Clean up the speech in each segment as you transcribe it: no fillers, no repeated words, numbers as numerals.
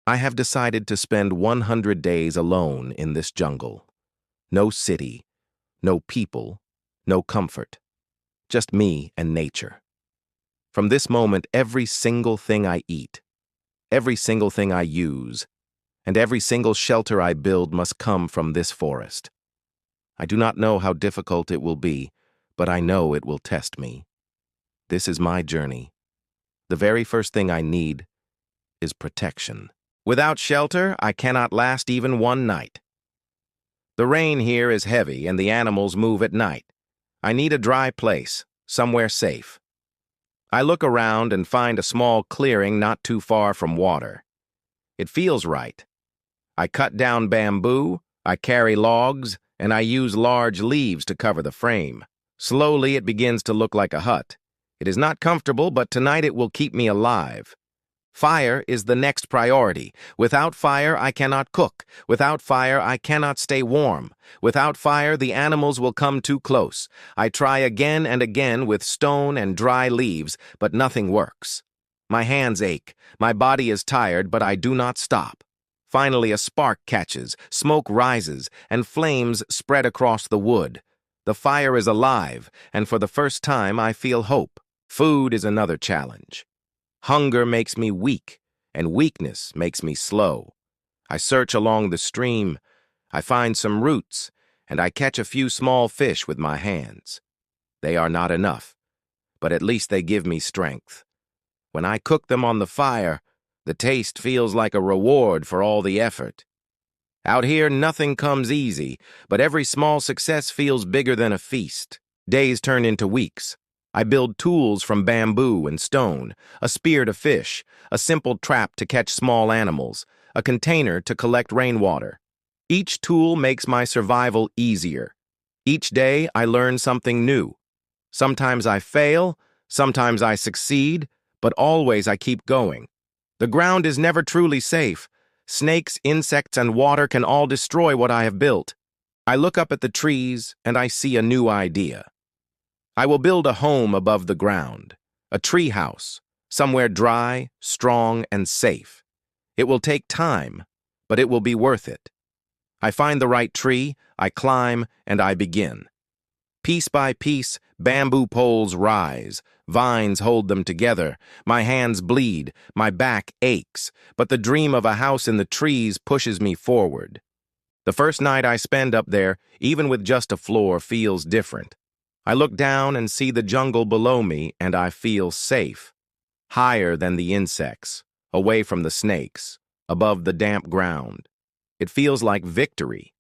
I have decided to spend 100 days alone in this jungle. No city, no people, no comfort. Just me and nature. From this moment, every single thing I eat, every single thing I use, and every single shelter I build must come from this forest. I do not know how difficult it will be, but I know it will test me. This is my journey. The very first thing I need is protection. Without shelter, I cannot last even one night. The rain here is heavy and the animals move at night. I need a dry place, somewhere safe. I look around and find a small clearing not too far from water. It feels right. I cut down bamboo, I carry logs, and I use large leaves to cover the frame. Slowly, it begins to look like a hut. It is not comfortable, but tonight it will keep me alive. Fire is the next priority. Without fire, I cannot cook. Without fire, I cannot stay warm. Without fire, the animals will come too close. I try again and again with stone and dry leaves, but nothing works. My hands ache. My body is tired, but I do not stop. Finally, a spark catches, smoke rises, and flames spread across the wood. The fire is alive, and for the first time, I feel hope. Food is another challenge. Hunger makes me weak, and weakness makes me slow. I search along the stream, I find some roots, and I catch a few small fish with my hands. They are not enough, but at least they give me strength. When I cook them on the fire, the taste feels like a reward for all the effort. Out here, nothing comes easy, but every small success feels bigger than a feast. Days turn into weeks. I build tools from bamboo and stone, a spear to fish, a simple trap to catch small animals, a container to collect rainwater. Each tool makes my survival easier. Each day, I learn something new. Sometimes I fail, sometimes I succeed, but always I keep going. The ground is never truly safe. Snakes, insects, and water can all destroy what I have built. I look up at the trees, and I see a new idea. I will build a home above the ground, a treehouse, somewhere dry, strong, and safe. It will take time, but it will be worth it. I find the right tree, I climb, and I begin. Piece by piece, bamboo poles rise, vines hold them together, my hands bleed, my back aches, but the dream of a house in the trees pushes me forward. The first night I spend up there, even with just a floor, feels different. I look down and see the jungle below me, and I feel safe. Higher than the insects, away from the snakes, above the damp ground. It feels like victory.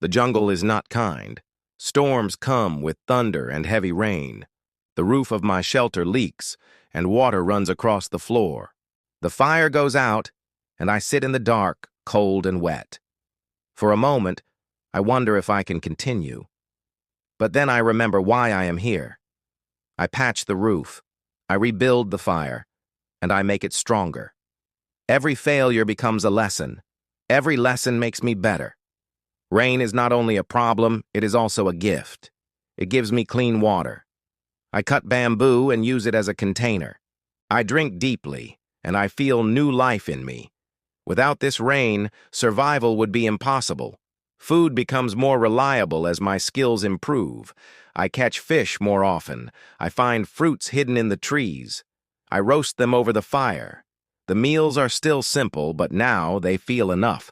The jungle is not kind. Storms come with thunder and heavy rain. The roof of my shelter leaks, and water runs across the floor. The fire goes out, and I sit in the dark, cold and wet. For a moment, I wonder if I can continue. But then I remember why I am here. I patch the roof, I rebuild the fire, and I make it stronger. Every failure becomes a lesson. Every lesson makes me better. Rain is not only a problem, it is also a gift. It gives me clean water. I cut bamboo and use it as a container. I drink deeply, and I feel new life in me. Without this rain, survival would be impossible. Food becomes more reliable as my skills improve. I catch fish more often. I find fruits hidden in the trees. I roast them over the fire. The meals are still simple, but now they feel enough.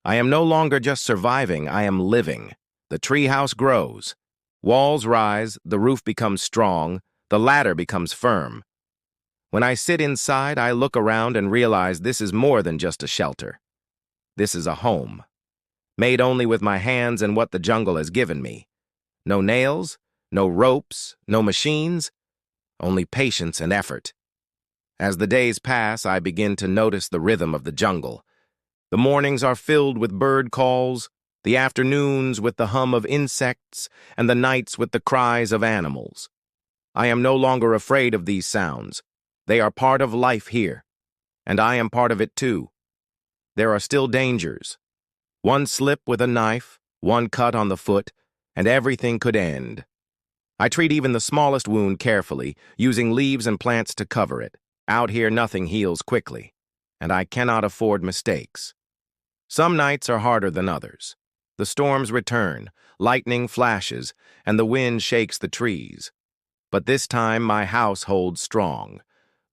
I am no longer just surviving, I am living. The treehouse grows. Walls rise, the roof becomes strong, the ladder becomes firm. When I sit inside, I look around and realize this is more than just a shelter. This is a home. Made only with my hands and what the jungle has given me. No nails, no ropes, no machines, only patience and effort. As the days pass, I begin to notice the rhythm of the jungle. The mornings are filled with bird calls, the afternoons with the hum of insects, and the nights with the cries of animals. I am no longer afraid of these sounds. They are part of life here, and I am part of it too. There are still dangers. One slip with a knife, one cut on the foot, and everything could end. I treat even the smallest wound carefully, using leaves and plants to cover it. Out here, nothing heals quickly. and I cannot afford mistakes. Some nights are harder than others. The storms return, lightning flashes, and the wind shakes the trees. But this time my house holds strong.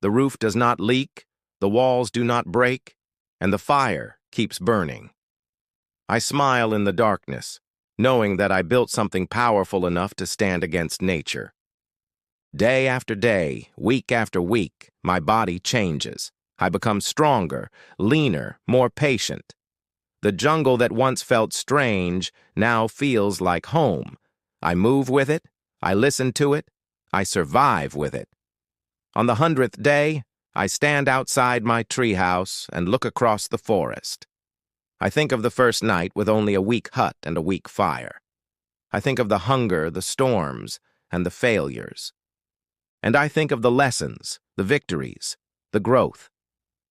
The roof does not leak, the walls do not break, and the fire keeps burning. I smile in the darkness, knowing that I built something powerful enough to stand against nature. Day after day, week after week, my body changes. I become stronger, leaner, more patient. The jungle that once felt strange now feels like home. I move with it, I listen to it, I survive with it. On the 100th day, I stand outside my treehouse and look across the forest. I think of the first night with only a weak hut and a weak fire. I think of the hunger, the storms, and the failures. And I think of the lessons, the victories, the growth.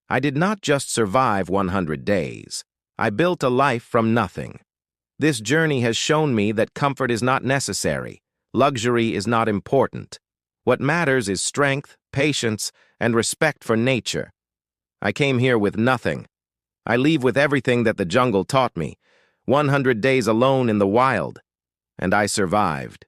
I did not just survive 100 days. I built a life from nothing. This journey has shown me that comfort is not necessary. Luxury is not important. What matters is strength, patience, and respect for nature. I came here with nothing. I leave with everything that the jungle taught me. 100 days alone in the wild. And I survived.